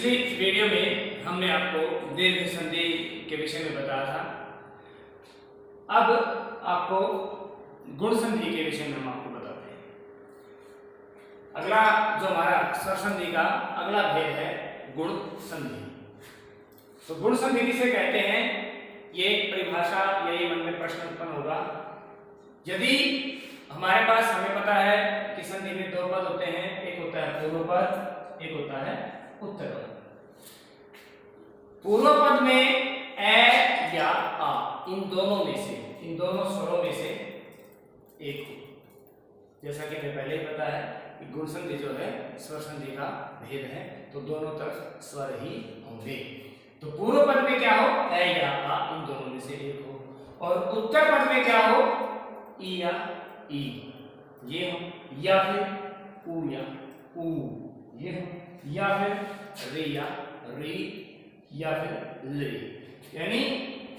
पिछली वीडियो में हमने आपको दीर्घ संधि के विषय में बताया था। अब आपको गुण संधि के विषय में हम आपको बताते हैं। अगला जो हमारा स्वर संधि का अगला भेद है गुण संधि। तो गुण संधि किसे कहते हैं, ये परिभाषा यही मन में प्रश्न उत्पन्न होगा। यदि हमारे पास हमें पता है कि संधि में दो पद होते हैं, एक होता है पूर्व पद, एक होता है उत्तर पद। पूर्व पद में ए या आ, इन दोनों में से, इन दोनों स्वरों में से एक हो। जैसा कि हमें पहले ही पता है कि गुण संधि जो है स्वर संधि का भेद है, तो दोनों तरफ स्वर ही होंगे। तो पूर्व पद में क्या हो, ए या आ, इन दोनों में से एक हो। और उत्तर पद में क्या हो, ई या ई, ये हो, या फिर ऊ या ऊ, ये हो, या फिर रे या री, या फिर ले। यानी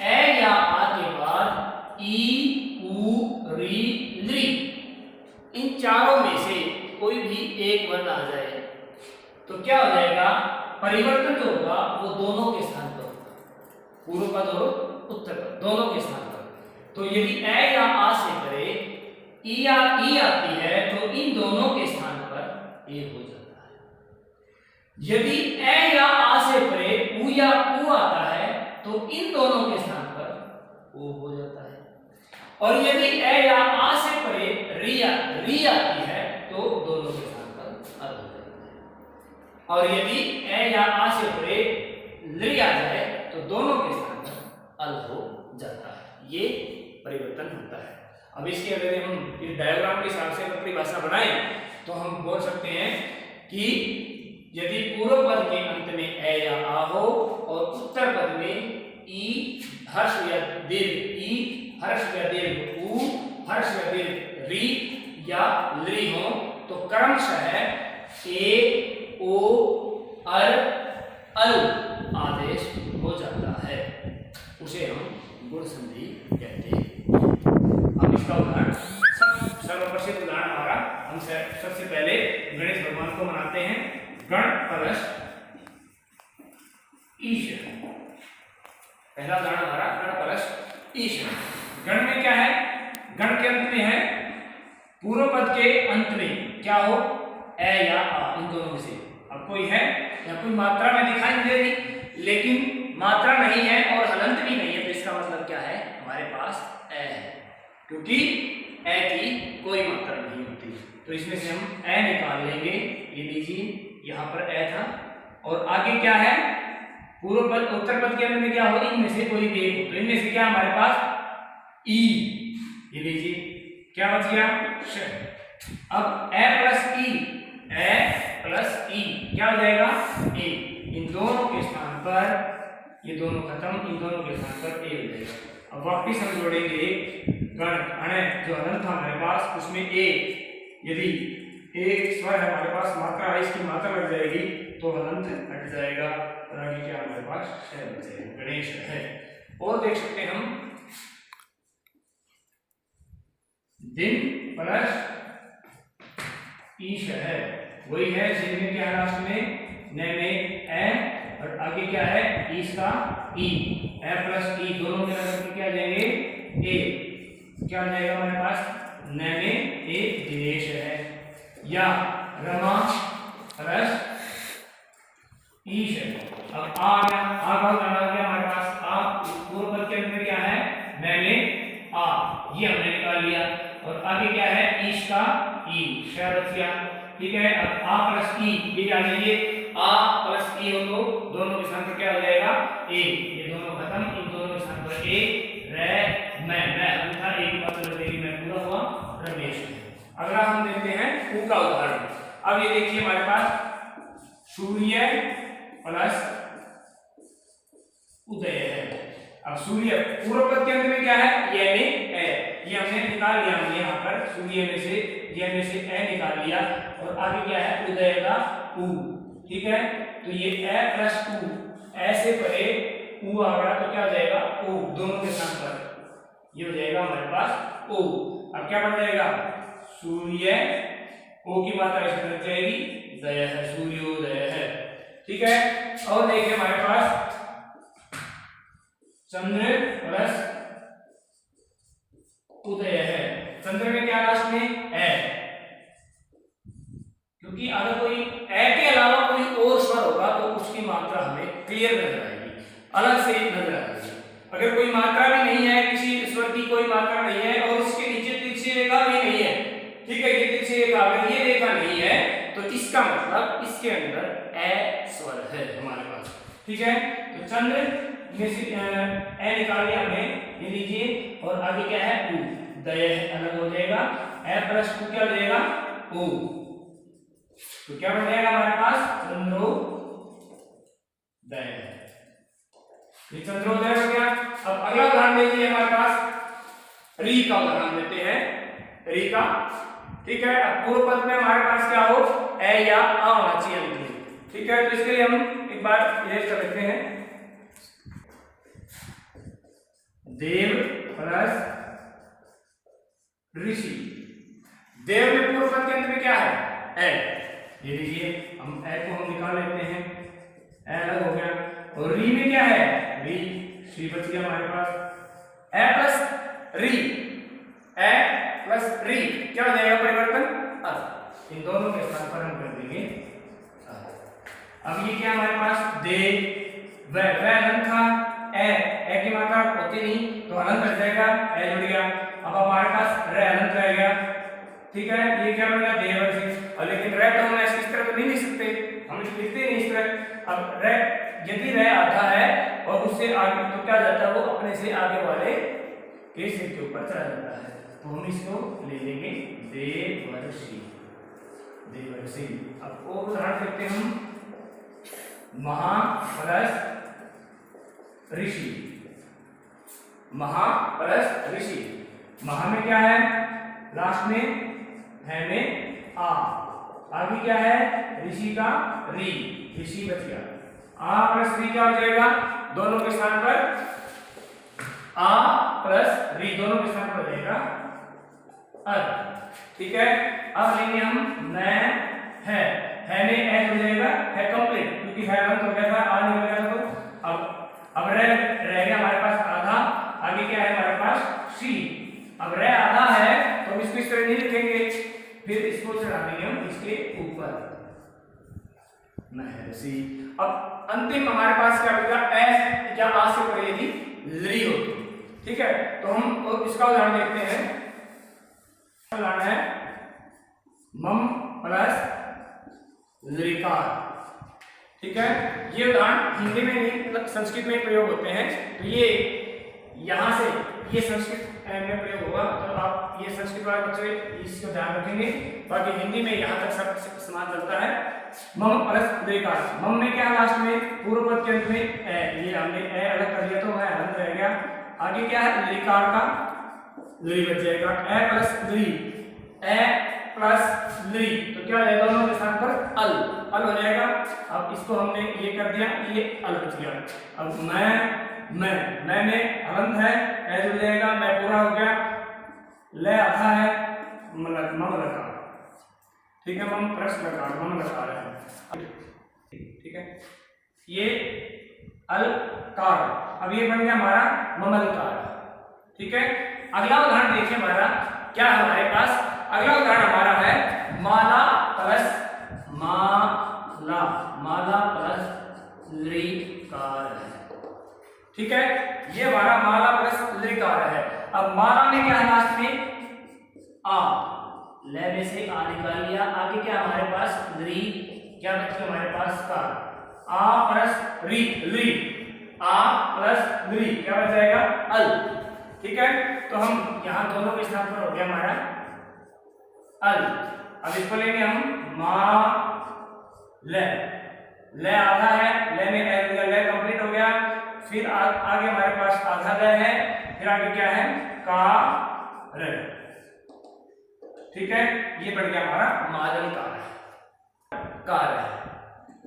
ए या आ के बाद ई, ऊ, री, ली, इन चारों में से कोई भी एक वर्ण आ जाए तो क्या हो जाएगा, परिवर्तन जो होगा वो दोनों के स्थान पर होगा, पूर्व पद और उत्तर पद दोनों के स्थान पर। तो यदि ए या आ से परे ई या ई आती है तो इन दोनों के स्थान पर ए हो जाता है। यदि ए या आ से परे ऊ या ऊ आता है तो इन दोनों के स्थान पर ओ हो जाता है। और यदि ए या आ से परे री आती है तो दोनों के स्थान पर अल हो जाता है। और यदि ए या आ से परे ली आ जाए तो दोनों के स्थान पर अल हो जाता है। ये परिवर्तन होता है। अब इसके अगर हम इस डायग्राम के हिसाब से परिभाषा बनाएं तो हम बोल सकते हैं कि यदि पूर्व पद के अंत में ए या आ हो और उत्तर पद में ई हर्ष या दीर्घ ई, हर्ष या दीर्घ ऊ, हर्ष या दीर्घ री या ली हो तो क्रमशः ए, ओ, अर, अल आदेश हो जाता है। उसे हम गुण संधि कहते हैं। अब इसका उदाहरण सर्वप्रसिद्ध उदाहरण हमारा, हम सबसे पहले गणेश भगवान को मनाते हैं। गण प्लस ईश, पहला उदाहरण हमारा गण प्लस ईश। गण में क्या है, गण के अंत में है, पूर्व पद के अंत में क्या हो, ए या आ, इन दोनों में से। अब कोई है या कोई मात्रा में दिखाई नहीं दे रही, लेकिन मात्रा नहीं है और हलंत भी नहीं है, तो इसका मतलब क्या है, हमारे पास ए है, क्योंकि ए की कोई मात्रा नहीं होती। तो इसमें से हम ए निकाल लेंगे। ये लीजिए, यहाँ पर ए था और आगे क्या है, पूर्व पद उत्तर पद के अंदर में क्या हो, इनमें से कोई भी एक हो। तो इनमें से क्या हमारे पास ई, ये लीजिए क्या बच गया, श। अब ए प्लस ई, ए प्लस ई क्या हो जाएगा, ए। इन दोनों के स्थान पर, ये दोनों खत्म, इन दोनों के स्थान पर ए हो जाएगा। अब वापिस हम जोड़ेंगे गण अण, जो हलन था हमारे पास, उसमें ए, यदि एक स्वर है हमारे पास, मात्रा है, इसकी मात्रा लग जाएगी तो हलंत हट जाएगा और आगे क्या हमारे पास शय बच जाएगा, गणेश है। और देख सकते हैं हम दिन प्लस ईश है, वही है, जिनमें क्या है लास्ट में न में ए और आगे क्या है ईश का ई, ए प्लस ई दोनों के लगभग क्या जाएंगे, ए। क्या हो जाएगा हमारे पास, न में ए दिनेश है, या रमा रस ईश है। अब आ गया, आ का उदाहरण गया हमारे पास, आ पूर्व पद के अंदर क्या है, न में आ, ये हमने निकाल लिया। और आगे क्या है, ईश का ई, शरतिया, ठीक है। अब आ प्लस ई, ये क्या जाएंगे, आ प्लस ई हो तो दोनों के स्थान पर क्या हो जाएगा, ए। ये दोनों खत्म, इन दोनों के स्थान पर ए, रे, मैं अन्यथा एक ही बात लग जाएगी, मैं पूरा हुआ रमेश। अगला हम देखते हैं ऊ का उदाहरण। अब ये देखिए हमारे पास सूर्य प्लस उदय है। अब सूर्य पूर्व पद के अंत में क्या है, ये में ए, ये हमने निकाल लिया, हमने यहाँ पर सूर्य में से, ये में से ए निकाल लिया। और आगे क्या है, उदय का ऊ, ठीक है। तो ये ए प्लस ऊ, ए से परे ऊ आ गया तो क्या हो जाएगा, ओ, दोनों के स्थान पर ये हो जाएगा हमारे पास ओ। अब क्या बन जाएगा, सूर्य, ओ की मात्रा इसमें लग जाएगी, दय है, सूर्योदय है। ठीक है। और देखिए हमारे पास चंद्र प्लस उदय है। चंद्र में क्या लास्ट में ए, क्योंकि अगर कोई ए के अलावा कोई और स्वर होगा तो उसकी मात्रा हमें क्लियर नजर आएगी, अलग से नजर आएगी। अगर कोई मात्रा भी नहीं है, किसी स्वर की कोई मात्रा नहीं है और उसके नीचे तिरछी रेखा भी नहीं है, ठीक है, ये तिरछी रेखा अगर ये रेखा नहीं है तो इसका मतलब इसके अंदर ए स्वर है हमारे पास, ठीक है। तो चंद्र में से ए निकाल लिया हमने, ये लीजिए, और आगे क्या है उ, दय अलग हो जाएगा, ए प्लस उ क्या हो जाएगा उ, तो क्या बन जाएगा हमारे पास चंद्रोदय, ये चंद्रोदय हो गया। अब अगला उदाहरण देखिए हमारे पास री का उदाहरण लेते हैं, री का, ठीक है। अब पूर्व पद में हमारे पास क्या हो, ए या आ होना चाहिए अंत में, ठीक है। तो इसके लिए हम एक बार इरेज कर लेते हैं, देव प्लस ऋषि। देव में पूर्व पद के अंत में क्या है ए, ये लीजिए, हम ए को हम निकाल लेते हैं, ए अलग हो गया। और री में क्या है री, सी बच गया हमारे पास, ए प्लस री, ए प्लस री क्या हो जाएगा परिवर्तन अ, इन दोनों के स्थान पर हम कर देंगे अ। अब ये क्या हमारे पास दे, व अनंत था, ए की मात्रा होती नहीं तो अनंत रह जाएगा, ए जुड़ गया। अब हमारे पास रे अनंत रह गया, ठीक है। ये क्या बनेगा देवर्षि, और लेकिन रे तो हम ऐसे इस तरह तो नहीं लिख सकते, हम लिखते नहीं इस तरह। अब रे यदि रे आता है और उससे आगे तो क्या जाता है, वो अपने से आगे वाले के सिर के ऊपर चला जाता है, तो हम इसको ले लेंगे देवर्षि, देवर्षि। अब और उदाहरण देखते हैं हम, महा प्लस ऋषि, महा प्लस ऋषि। महा में क्या है लास्ट में है में आ, आगे क्या है ऋषि का री, ऋषि बच गया। आ प्लस री क्या हो जाएगा, दोनों के स्थान पर आ प्लस री दोनों के स्थान पर रहेगा अर, ठीक है। अब लेंगे हम मैं है में ए हो जाएगा, है कंप्लीट, क्योंकि है अंत हो गया था, आ नहीं हो गया था, तो अब रह गया हमारे पास आधा, आगे क्या है हमारे पास सी। अब रह आधा है तो हम इसको इस तरह नहीं लिखेंगे, फिर इसको चढ़ा देंगे हम इसके ऊपर महर्षि। अब अंतिम हमारे पास क्या बचेगा, ए क्या आ से पहले यदि ली होती, ठीक है। तो हम इसका उदाहरण देखते हैं, उदाहरण है मम प्लस लिकार, ठीक है। ये उदाहरण हिंदी में नहीं संस्कृत में प्रयोग होते हैं, तो ये यहां से ये संस्कृत में प्रयोग होगा, तो आप ये संस्कृत वाले बच्चे इसको ध्यान रखेंगे। बाकी हिंदी में यहाँ तक सब समान चलता है। मम प्लस लिकार, मम में क्या लास्ट में पूर्व पद के अंत में ए, ये हमने ए अलग कर दिया तो वह अनंत रह गया। आगे क्या है लिकार का ली बच जाएगा, ए प्लस ली, ए प्लस ली, तो क्या है दोनों के स्थान पर अल, अल हो जाएगा। अब इसको हमने ये कर दिया, ये अल बच गया। अब मैं में अनंत है, ए जुड़ जाएगा, मैं पूरा हो गया, ले आधा है, मम लकार, ठीक है, मम प्लस लकार, मम लकार है, ठीक है। ये अल कार, अब ये बन गया हमारा ममलकार, ठीक है। अगला उदाहरण देखिए हमारा क्या हमारे पास, अगला उदाहरण हमारा है माला प्लस माला, माला प्लस लिकार है, ठीक है। ये हमारा माला प्लस लिकार है। अब माला में क्या है लास्ट में आ, ले में से आ निकाल लिया, आगे क्या हमारे पास री, क्या बच्चे हमारे पास का आ प्लस री, ली, आ प्लस ली क्या बच जाएगा अल, ठीक है। तो हम यहां दोनों के स्थान पर हो गया हमारा अल। अब इसको लेंगे हम मा ले आधा है, ले में ले कंप्लीट हो गया, फिर आगे हमारे पास आधा ले है, फिर आगे क्या है का रे, ठीक है। ये बढ़ गया हमारा मादन कार है,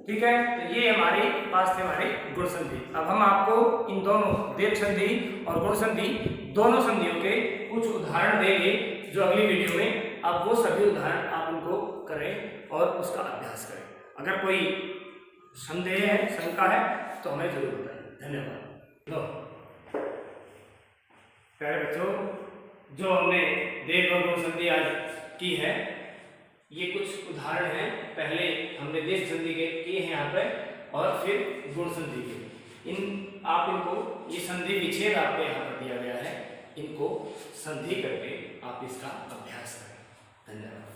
ठीक है। तो ये हमारे पास थे हमारे गुण संधि। अब हम आपको इन दोनों देव संधि और गुण संधि दोनों संधियों के कुछ उदाहरण देंगे, जो अगली वीडियो में आप वो सभी उदाहरण आप उनको करें और उसका अभ्यास करें। अगर कोई संदेह है, शंका है तो हमें जरूर बताइए। धन्यवाद। लो प्यारे बच्चों, जो हमने देव और गुण संधि आज की है, ये कुछ उदाहरण हैं। पहले हमने देश संधि के किए हैं यहाँ पर और फिर गुण संधि के। आप इनको, ये संधि विच्छेद आपको यहाँ पर दिया गया है, इनको संधि करके आप इसका अभ्यास करें। धन्यवाद।